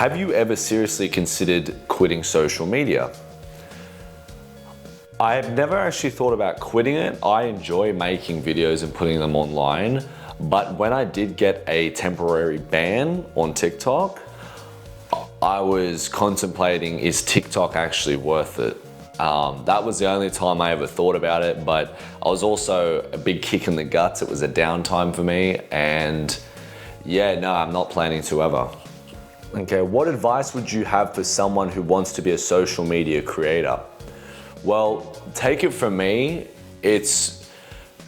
Have you ever seriously considered quitting social media? I have never actually thought about quitting it. I enjoy making videos and putting them online, but when I did get a temporary ban on TikTok, I was contemplating, is TikTok actually worth it? That was the only time I ever thought about it, but I was also a big kick in the guts. It was a downtime for me, and yeah, no, I'm not planning to ever. Okay, what advice would you have for someone who wants to be a social media creator? Well, take it from me, it's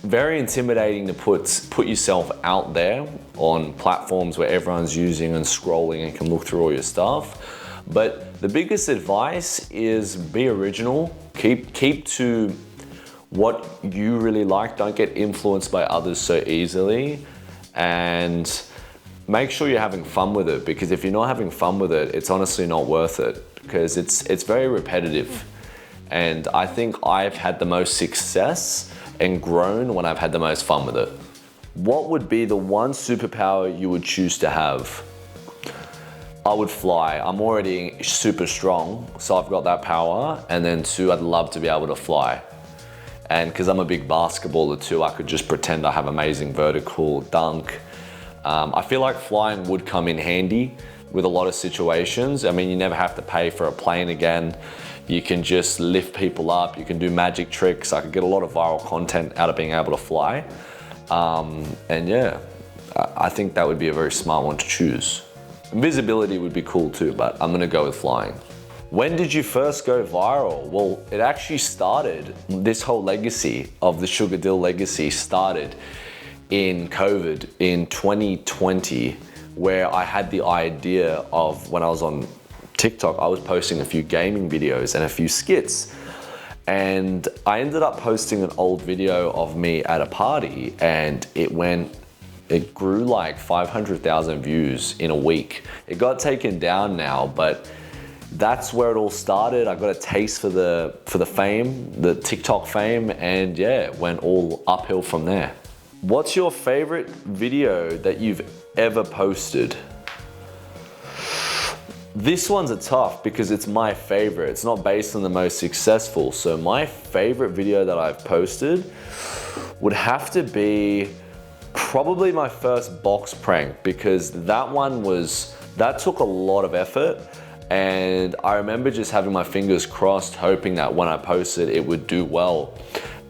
very intimidating to put yourself out there on platforms where everyone's using and scrolling and can look through all your stuff. But the biggest advice is be original, keep to what you really like, don't get influenced by others so easily, and make sure you're having fun with it, because if you're not having fun with it, it's honestly not worth it, because it's very repetitive. And I think I've had the most success and grown when I've had the most fun with it. What would be the one superpower you would choose to have? I would fly. I'm already super strong, so I've got that power. And then two, I'd love to be able to fly. And because I'm a big basketballer too, I could just pretend I have amazing vertical dunk. I feel like flying would come in handy with a lot of situations. I mean, you never have to pay for a plane again. You can just lift people up, you can do magic tricks. I could get a lot of viral content out of being able to fly. And yeah, I think that would be a very smart one to choose. Invisibility would be cool too, but I'm gonna go with flying. When did you first go viral? Well, it actually started, this whole legacy of the Sugar Dill legacy started in COVID in 2020, where I had the idea of, when I was on TikTok, I was posting a few gaming videos and a few skits. And I ended up posting an old video of me at a party, and it grew like 500,000 views in a week. It got taken down now, but that's where it all started. I got a taste for the fame, the TikTok fame, and yeah, it went all uphill from there. What's your favorite video that you've ever posted? This one's a tough because it's my favorite. It's not based on the most successful. So my favorite video that I've posted would have to be probably my first box prank, because that took a lot of effort. And I remember just having my fingers crossed, hoping that when I posted, it would do well.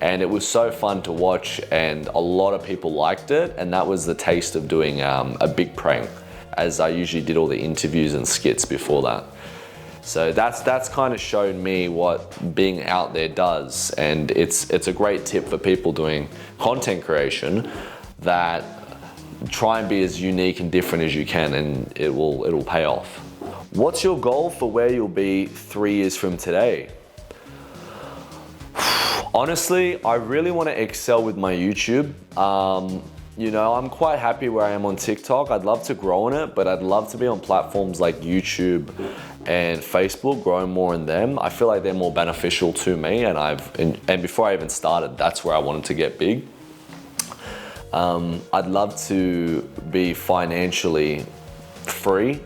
And it was so fun to watch, and a lot of people liked it. And that was the taste of doing a big prank, as I usually did all the interviews and skits before that. So that's kind of shown me what being out there does. And it's a great tip for people doing content creation, that try and be as unique and different as you can, and it'll pay off. What's your goal for where you'll be 3 years from today? Honestly, I really want to excel with my YouTube. You know, I'm quite happy where I am on TikTok. I'd love to grow on it, but I'd love to be on platforms like YouTube and Facebook, growing more in them. I feel like they're more beneficial to me, and before I even started, that's where I wanted to get big. I'd love to be financially free,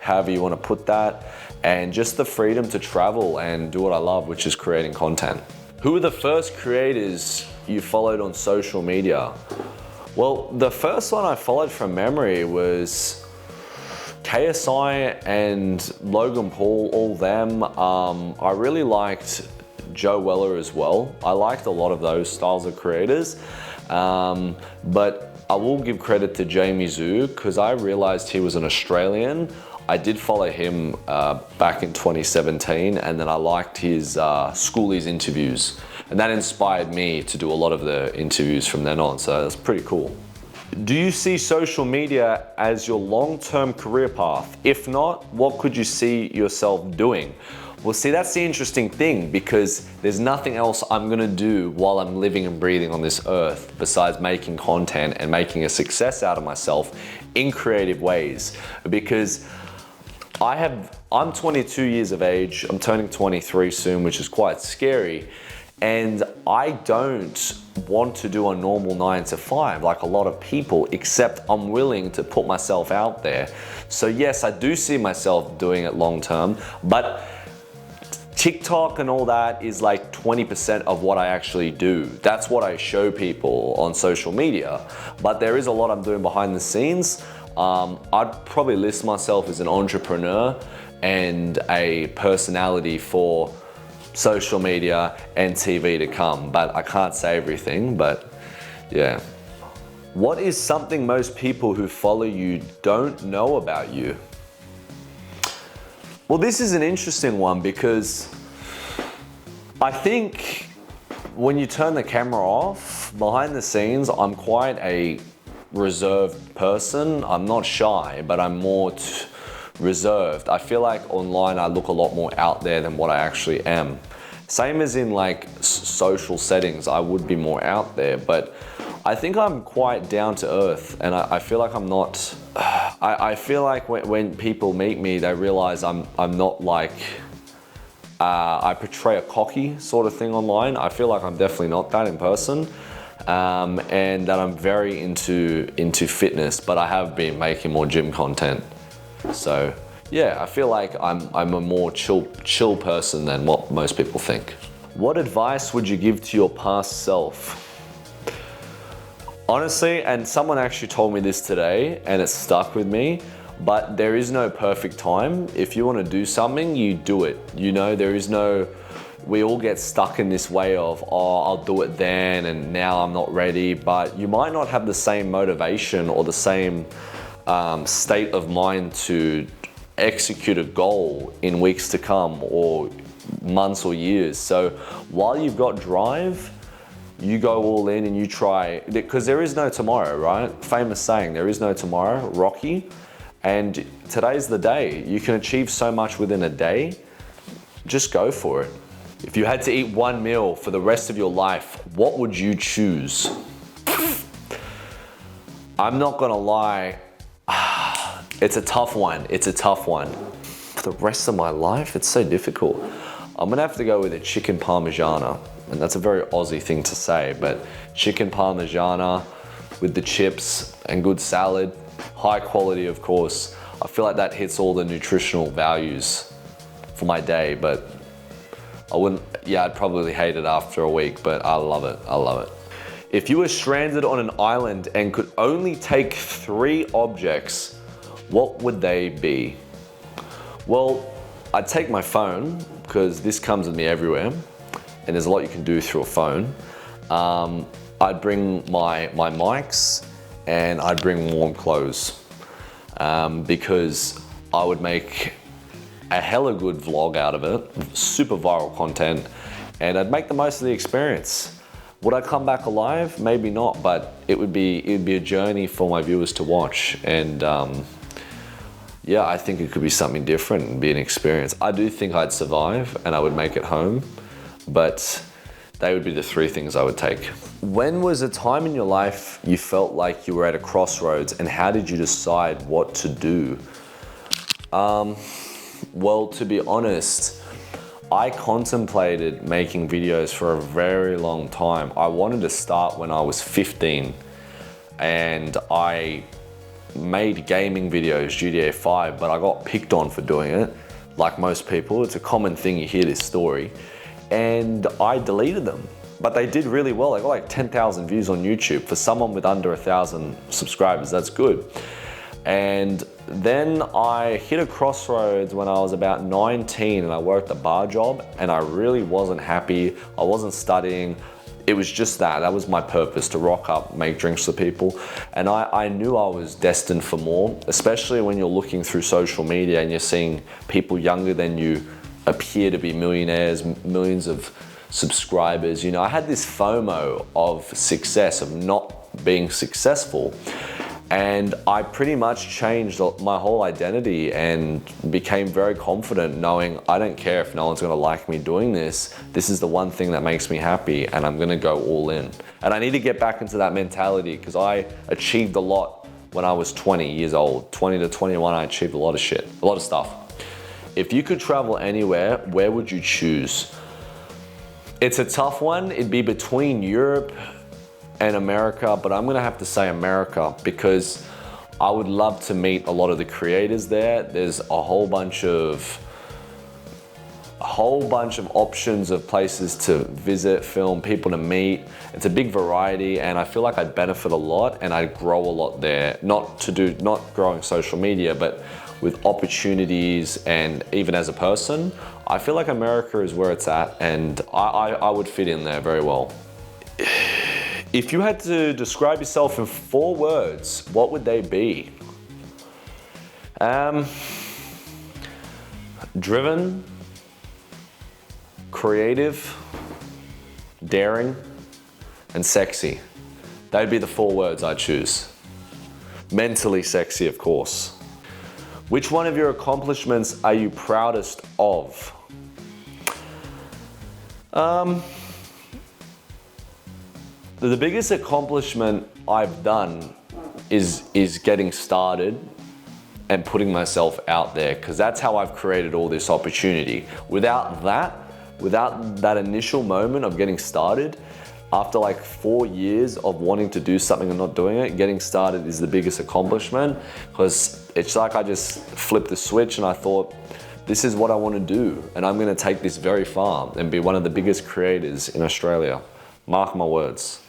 however you want to put that, and just the freedom to travel and do what I love, which is creating content. Who were the first creators you followed on social media? Well, the first one I followed from memory was KSI and Logan Paul, all them. I really liked Joe Weller as well. I liked a lot of those styles of creators. But I will give credit to Jamie Zhu, because I realized he was an Australian. I did follow him back in 2017, and then I liked his schoolies interviews. And that inspired me to do a lot of the interviews from then on, so that's pretty cool. Do you see social media as your long-term career path? If not, what could you see yourself doing? Well, see, that's the interesting thing, because there's nothing else I'm gonna do while I'm living and breathing on this earth besides making content and making a success out of myself in creative ways. Because I'm 22 years of age, I'm turning 23 soon, which is quite scary. And I don't want to do a normal 9 to 5 like a lot of people, except I'm willing to put myself out there. So yes, I do see myself doing it long term, but TikTok and all that is like 20% of what I actually do. That's what I show people on social media. But there is a lot I'm doing behind the scenes. I'd probably list myself as an entrepreneur and a personality for social media and TV to come, but I can't say everything, but yeah. What is something most people who follow you don't know about you? Well, this is an interesting one because I think when you turn the camera off, behind the scenes, I'm quite a reserved person. I'm not shy, but I'm more reserved. I feel like online I look a lot more out there than what I actually am. Same as in like social settings, I would be more out there, but I think I'm quite down to earth, and I feel like I'm not, I feel like when people meet me, they realize I'm not like, I portray a cocky sort of thing online. I feel like I'm definitely not that in person. And that I'm very into fitness, but I have been making more gym content. So yeah, I feel like I'm a more chill person than what most people think. What advice would you give to your past self? Honestly, and someone actually told me this today and it stuck with me, but there is no perfect time. If you want to do something, you do it. You know, there is no, we all get stuck in this way of, oh, I'll do it then and now I'm not ready, but you might not have the same motivation or the same state of mind to execute a goal in weeks to come or months or years. So while you've got drive, you go all in and you try, because there is no tomorrow, right? Famous saying, there is no tomorrow, Rocky. And today's the day. You can achieve so much within a day. Just go for it. If you had to eat one meal for the rest of your life, what would you choose? I'm not gonna lie, it's a tough one. It's a tough one. For the rest of my life, it's so difficult. I'm gonna have to go with a chicken parmigiana. And that's a very Aussie thing to say, but chicken parmigiana with the chips and good salad, high quality of course. I feel like that hits all the nutritional values for my day, but I wouldn't, yeah, I'd probably hate it after a week, but I love it, I love it. If you were stranded on an island and could only take 3 objects, what would they be? Well, I'd take my phone, because this comes with me everywhere, and there's a lot you can do through a phone. I'd bring my mics, and I'd bring warm clothes, because I would make a hella good vlog out of it, super viral content, and I'd make the most of the experience. Would I come back alive? Maybe not, but it would be a journey for my viewers to watch, and yeah, I think it could be something different and be an experience. I do think I'd survive and I would make it home, but they would be the 3 things I would take. When was a time in your life you felt like you were at a crossroads, and how did you decide what to do? Well, to be honest, I contemplated making videos for a very long time. I wanted to start when I was 15, and I made gaming videos, GTA 5, but I got picked on for doing it. Like most people, it's a common thing, you hear this story. And I deleted them, but they did really well. They got like 10,000 views on YouTube. For someone with under 1,000 subscribers, that's good. And then I hit a crossroads when I was about 19 and I worked a bar job and I really wasn't happy. I wasn't studying. It was just that was my purpose, to rock up, make drinks for people. And I knew I was destined for more, especially when you're looking through social media and you're seeing people younger than you appear to be millionaires, millions of subscribers. You know, I had this FOMO of success, of not being successful. And I pretty much changed my whole identity and became very confident, knowing I don't care if no one's gonna like me doing this. This is the one thing that makes me happy, and I'm gonna go all in. And I need to get back into that mentality, because I achieved a lot when I was 20 years old. 20 to 21, I achieved a lot of shit, a lot of stuff. If you could travel anywhere, where would you choose? It's a tough one. It'd be between Europe and America, but I'm gonna have to say America because I would love to meet a lot of the creators there. There's a whole bunch of options of places to visit, film, people to meet. It's a big variety, and I feel like I'd benefit a lot and I'd grow a lot there. Not growing social media, but with opportunities and even as a person. I feel like America is where it's at, and I would fit in there very well. If you had to describe yourself in 4 words, what would they be? Driven, creative, daring, and sexy. That'd be the 4 words I'd choose. Mentally sexy, of course. Which one of your accomplishments are you proudest of? The biggest accomplishment I've done is getting started and putting myself out there, because that's how I've created all this opportunity. Without that initial moment of getting started, after like 4 years of wanting to do something and not doing it, getting started is the biggest accomplishment, because it's like I just flipped the switch and I thought, this is what I want to do, and I'm going to take this very far and be one of the biggest creators in Australia. Mark my words.